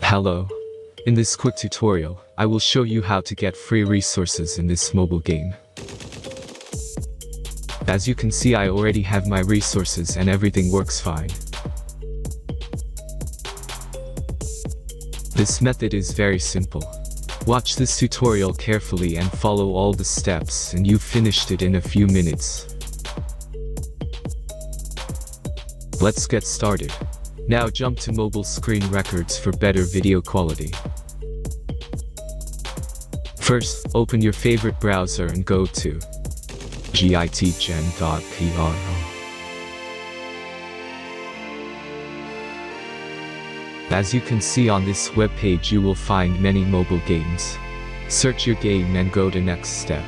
Hello. In this quick tutorial, I will show you how to get free resources in this mobile game. As you can see, I already have my resources and everything works fine. This method is very simple. Watch this tutorial carefully and follow all the steps and you've finished it in a few minutes. Let's get started. Now jump to mobile screen records for better video quality. First, open your favorite browser and go to gitgen.pro. As you can see on this web page, you will find many mobile games. Search your game and go to next step.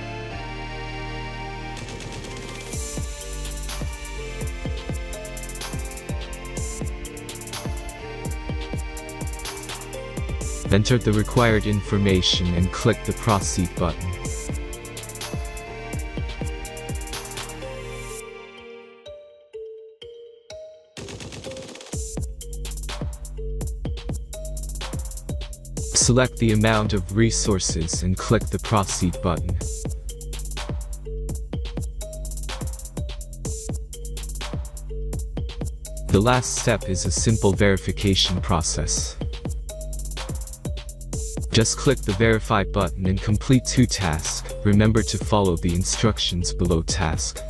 Enter the required information and click the Proceed button. Select the amount of resources and click the Proceed button. The last step is a simple verification process. Just click the Verify button and complete 2 tasks. Remember to follow the instructions below task.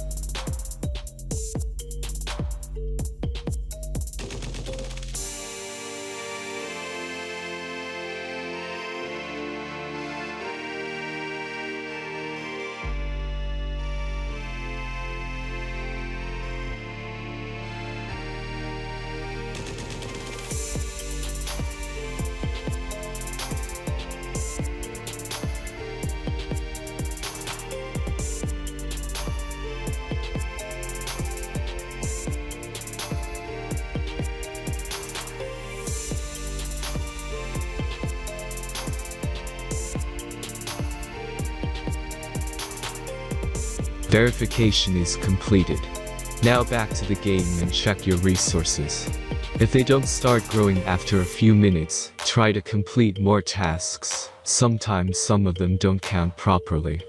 Verification is completed. Now back to the game and check your resources. If they don't start growing after a few minutes, try to complete more tasks. Sometimes some of them don't count properly.